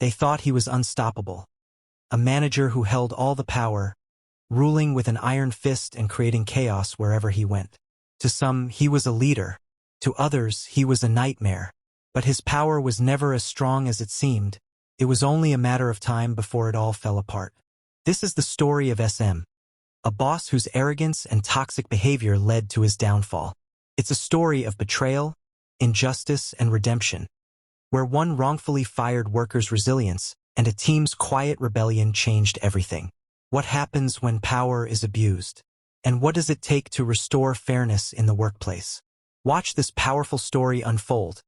They thought he was unstoppable, a manager who held all the power, ruling with an iron fist and creating chaos wherever he went. To some, he was a leader. To others, he was a nightmare. But his power was never as strong as it seemed. It was only a matter of time before it all fell apart. This is the story of SM, a boss whose arrogance and toxic behavior led to his downfall. It's a story of betrayal, injustice, and redemption, where one wrongfully fired worker's resilience and a team's quiet rebellion changed everything. What happens when power is abused? And what does it take to restore fairness in the workplace? Watch this powerful story unfold.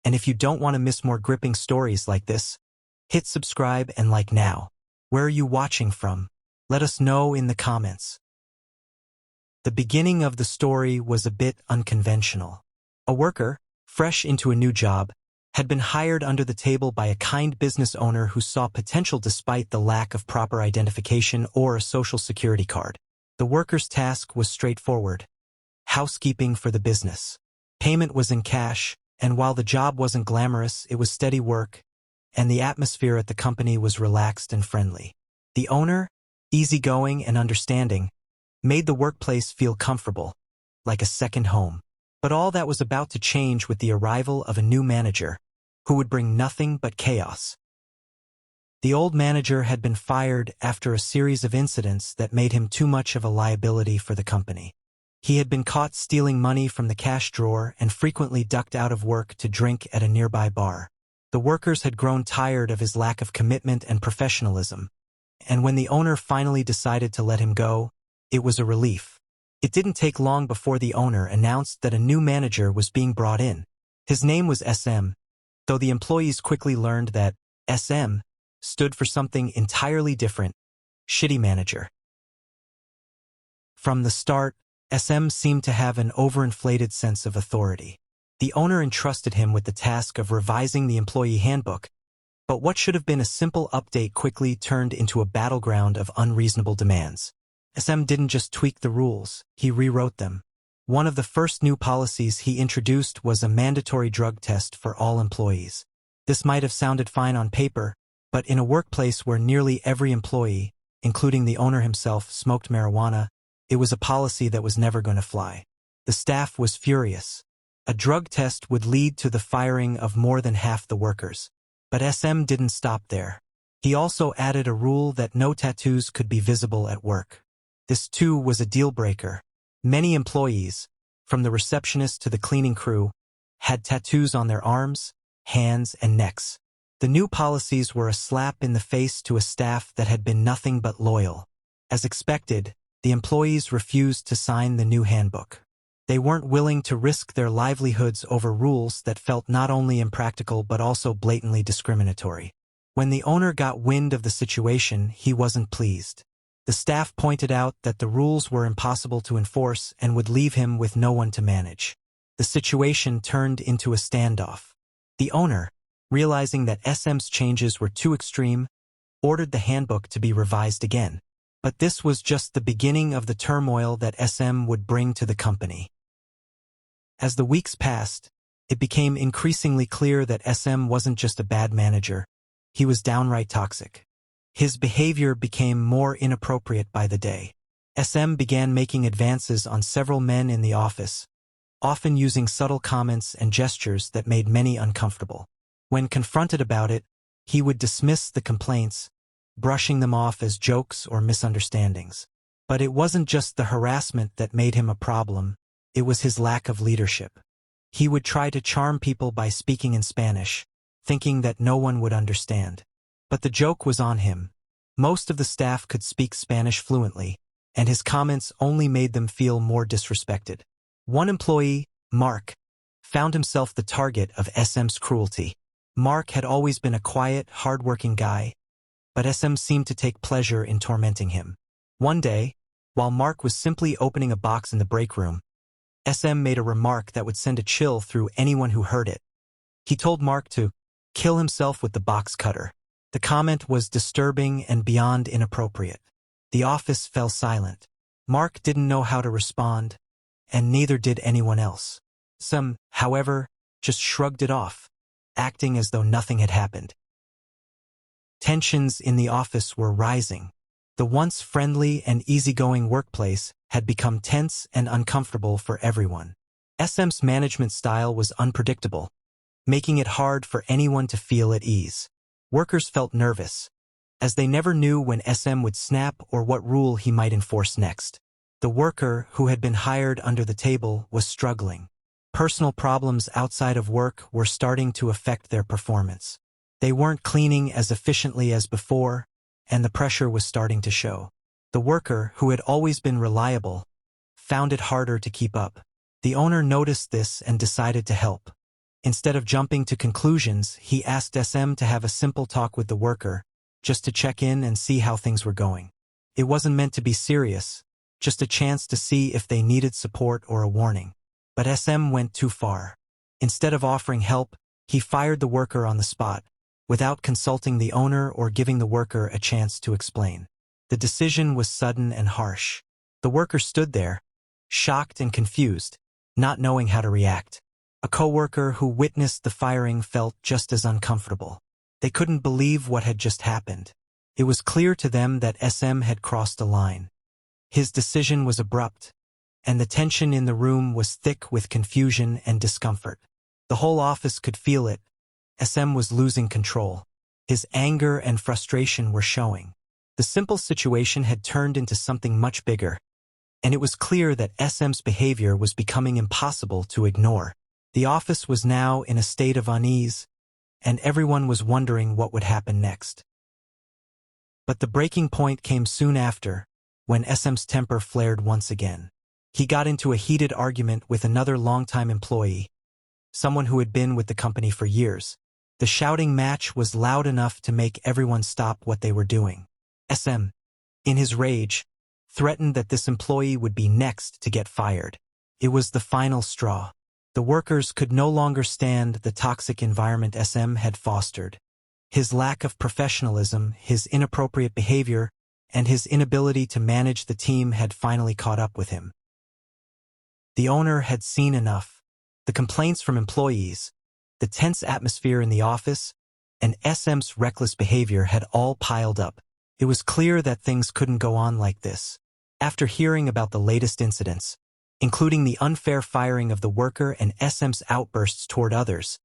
And if you don't want to miss more gripping stories like this, hit subscribe and like now. Where are you watching from? Let us know in the comments. The beginning of the story was a bit unconventional. A worker, fresh into a new job, had been hired under the table by a kind business owner who saw potential despite the lack of proper identification or a social security card. The worker's task was straightforward: housekeeping for the business. Payment was in cash, and while the job wasn't glamorous, it was steady work, and the atmosphere at the company was relaxed and friendly. The owner, easygoing and understanding, made the workplace feel comfortable, like a second home. But all that was about to change with the arrival of a new manager, who would bring nothing but chaos. The old manager had been fired after a series of incidents that made him too much of a liability for the company. He had been caught stealing money from the cash drawer and frequently ducked out of work to drink at a nearby bar. The workers had grown tired of his lack of commitment and professionalism, and when the owner finally decided to let him go, it was a relief. It didn't take long before the owner announced that a new manager was being brought in. His name was SM, though the employees quickly learned that SM stood for something entirely different: shitty manager. From the start, SM seemed to have an overinflated sense of authority. The owner entrusted him with the task of revising the employee handbook, but what should have been a simple update quickly turned into a battleground of unreasonable demands. SM didn't just tweak the rules, he rewrote them. One of the first new policies he introduced was a mandatory drug test for all employees. This might have sounded fine on paper, but in a workplace where nearly every employee, including the owner himself, smoked marijuana, it was a policy that was never going to fly. The staff was furious. A drug test would lead to the firing of more than half the workers. But SM didn't stop there. He also added a rule that no tattoos could be visible at work. This too was a deal-breaker. Many employees, from the receptionist to the cleaning crew, had tattoos on their arms, hands, and necks. The new policies were a slap in the face to a staff that had been nothing but loyal. As expected, the employees refused to sign the new handbook. They weren't willing to risk their livelihoods over rules that felt not only impractical but also blatantly discriminatory. When the owner got wind of the situation, he wasn't pleased. The staff pointed out that the rules were impossible to enforce and would leave him with no one to manage. The situation turned into a standoff. The owner, realizing that SM's changes were too extreme, ordered the handbook to be revised again. But this was just the beginning of the turmoil that SM would bring to the company. As the weeks passed, it became increasingly clear that SM wasn't just a bad manager, he was downright toxic. His behavior became more inappropriate by the day. SM began making advances on several men in the office, often using subtle comments and gestures that made many uncomfortable. When confronted about it, he would dismiss the complaints, brushing them off as jokes or misunderstandings. But it wasn't just the harassment that made him a problem, it was his lack of leadership. He would try to charm people by speaking in Spanish, thinking that no one would understand. But the joke was on him. Most of the staff could speak Spanish fluently, and his comments only made them feel more disrespected. One employee, Mark, found himself the target of SM's cruelty. Mark had always been a quiet, hard-working guy, but SM seemed to take pleasure in tormenting him. One day, while Mark was simply opening a box in the break room, SM made a remark that would send a chill through anyone who heard it. He told Mark to kill himself with the box cutter. The comment was disturbing and beyond inappropriate. The office fell silent. Mark didn't know how to respond, and neither did anyone else. Some, however, just shrugged it off, acting as though nothing had happened. Tensions in the office were rising. The once friendly and easygoing workplace had become tense and uncomfortable for everyone. SM's management style was unpredictable, making it hard for anyone to feel at ease. Workers felt nervous, as they never knew when SM would snap or what rule he might enforce next. The worker, who had been hired under the table, was struggling. Personal problems outside of work were starting to affect their performance. They weren't cleaning as efficiently as before, and the pressure was starting to show. The worker, who had always been reliable, found it harder to keep up. The owner noticed this and decided to help. Instead of jumping to conclusions, he asked SM to have a simple talk with the worker, just to check in and see how things were going. It wasn't meant to be serious, just a chance to see if they needed support or a warning. But SM went too far. Instead of offering help, he fired the worker on the spot, without consulting the owner or giving the worker a chance to explain. The decision was sudden and harsh. The worker stood there, shocked and confused, not knowing how to react. A coworker who witnessed the firing felt just as uncomfortable. They couldn't believe what had just happened. It was clear to them that SM had crossed a line. His decision was abrupt, and the tension in the room was thick with confusion and discomfort. The whole office could feel it. SM was losing control. His anger and frustration were showing. The simple situation had turned into something much bigger, and it was clear that SM's behavior was becoming impossible to ignore. The office was now in a state of unease, and everyone was wondering what would happen next. But the breaking point came soon after, when SM's temper flared once again. He got into a heated argument with another longtime employee, someone who had been with the company for years. The shouting match was loud enough to make everyone stop what they were doing. SM, in his rage, threatened that this employee would be next to get fired. It was the final straw. The workers could no longer stand the toxic environment SM had fostered. His lack of professionalism, his inappropriate behavior, and his inability to manage the team had finally caught up with him. The owner had seen enough. The complaints from employees, the tense atmosphere in the office, and SM's reckless behavior had all piled up. It was clear that things couldn't go on like this. After hearing about the latest incidents, including the unfair firing of the worker and SM's outbursts toward others,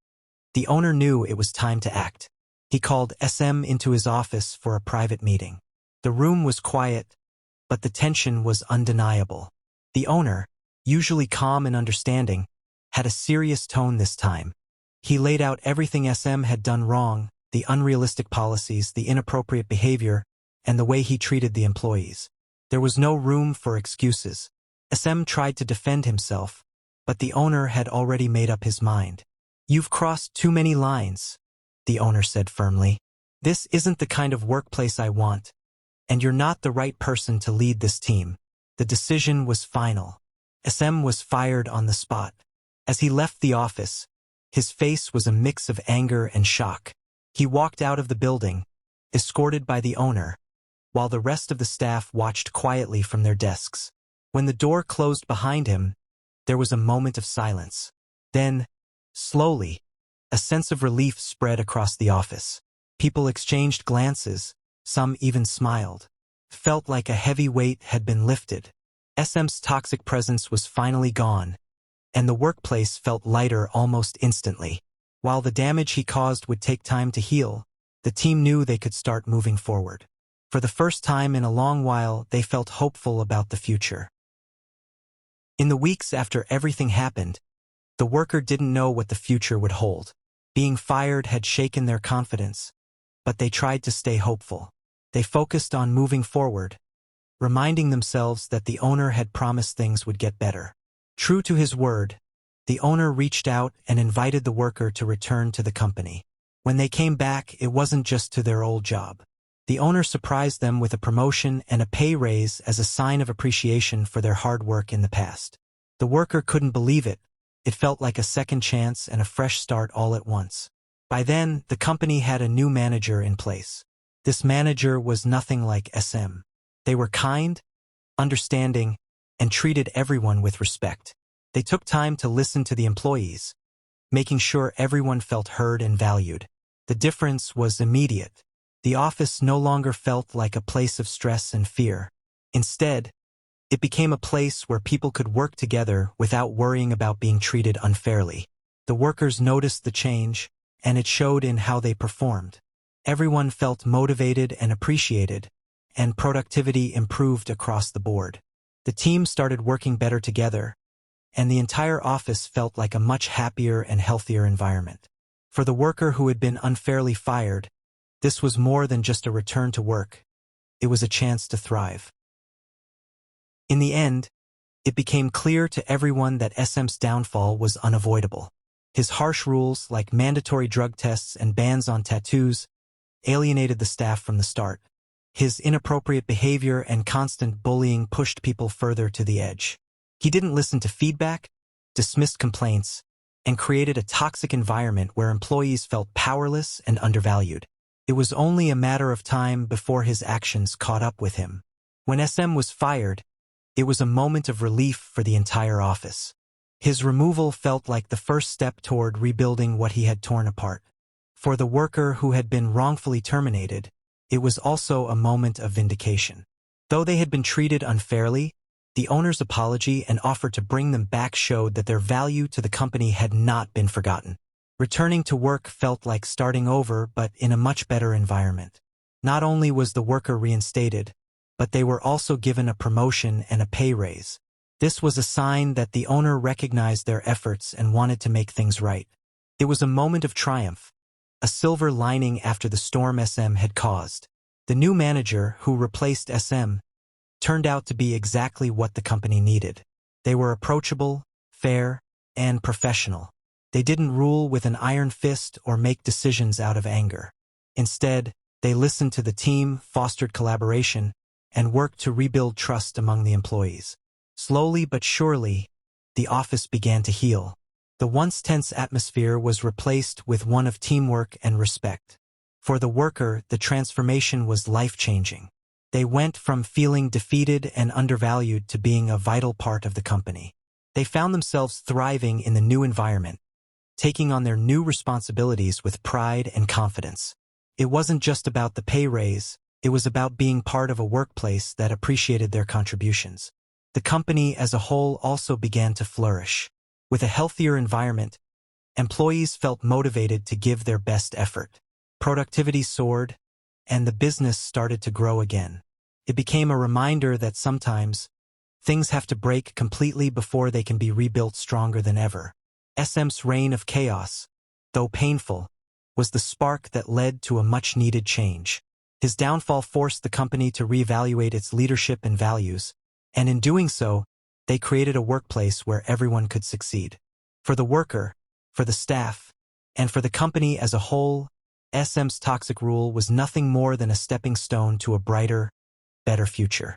the owner knew it was time to act. He called SM into his office for a private meeting. The room was quiet, but the tension was undeniable. The owner, usually calm and understanding, had a serious tone this time. He laid out everything SM had done wrong, the unrealistic policies, the inappropriate behavior, and the way he treated the employees. There was no room for excuses. SM tried to defend himself, but the owner had already made up his mind. "You've crossed too many lines," the owner said firmly. "This isn't the kind of workplace I want, and you're not the right person to lead this team." The decision was final. SM was fired on the spot. As he left the office, his face was a mix of anger and shock. He walked out of the building, escorted by the owner, while the rest of the staff watched quietly from their desks. When the door closed behind him, there was a moment of silence. Then, slowly, a sense of relief spread across the office. People exchanged glances, some even smiled. Felt like a heavy weight had been lifted. SM's toxic presence was finally gone, and the workplace felt lighter almost instantly. While the damage he caused would take time to heal, the team knew they could start moving forward. For the first time in a long while, they felt hopeful about the future. In the weeks after everything happened, the worker didn't know what the future would hold. Being fired had shaken their confidence, but they tried to stay hopeful. They focused on moving forward, reminding themselves that the owner had promised things would get better. True to his word, the owner reached out and invited the worker to return to the company. When they came back, it wasn't just to their old job. The owner surprised them with a promotion and a pay raise as a sign of appreciation for their hard work in the past. The worker couldn't believe it. It felt like a second chance and a fresh start all at once. By then, the company had a new manager in place. This manager was nothing like SM. They were kind, understanding, and treated everyone with respect. They took time to listen to the employees, making sure everyone felt heard and valued. The difference was immediate. The office no longer felt like a place of stress and fear. Instead, it became a place where people could work together without worrying about being treated unfairly. The workers noticed the change, and it showed in how they performed. Everyone felt motivated and appreciated, and productivity improved across the board. The team started working better together, and the entire office felt like a much happier and healthier environment. For the worker who had been unfairly fired, this was more than just a return to work. It was a chance to thrive. In the end, it became clear to everyone that SM's downfall was unavoidable. His harsh rules, like mandatory drug tests and bans on tattoos, alienated the staff from the start. His inappropriate behavior and constant bullying pushed people further to the edge. He didn't listen to feedback, dismissed complaints, and created a toxic environment where employees felt powerless and undervalued. It was only a matter of time before his actions caught up with him. When SM was fired, it was a moment of relief for the entire office. His removal felt like the first step toward rebuilding what he had torn apart. For the worker who had been wrongfully terminated, it was also a moment of vindication. Though they had been treated unfairly, the owner's apology and offer to bring them back showed that their value to the company had not been forgotten. Returning to work felt like starting over, but in a much better environment. Not only was the worker reinstated, but they were also given a promotion and a pay raise. This was a sign that the owner recognized their efforts and wanted to make things right. It was a moment of triumph, a silver lining after the storm SM had caused. The new manager, who replaced SM, turned out to be exactly what the company needed. They were approachable, fair, and professional. They didn't rule with an iron fist or make decisions out of anger. Instead, they listened to the team, fostered collaboration, and worked to rebuild trust among the employees. Slowly but surely, the office began to heal. The once tense atmosphere was replaced with one of teamwork and respect. For the worker, the transformation was life-changing. They went from feeling defeated and undervalued to being a vital part of the company. They found themselves thriving in the new environment, taking on their new responsibilities with pride and confidence. It wasn't just about the pay raise, it was about being part of a workplace that appreciated their contributions. The company as a whole also began to flourish. With a healthier environment, employees felt motivated to give their best effort. Productivity soared, and the business started to grow again. It became a reminder that sometimes, things have to break completely before they can be rebuilt stronger than ever. SM's reign of chaos, though painful, was the spark that led to a much-needed change. His downfall forced the company to reevaluate its leadership and values, and in doing so, they created a workplace where everyone could succeed. For the worker, for the staff, and for the company as a whole, SM's toxic rule was nothing more than a stepping stone to a brighter, better future.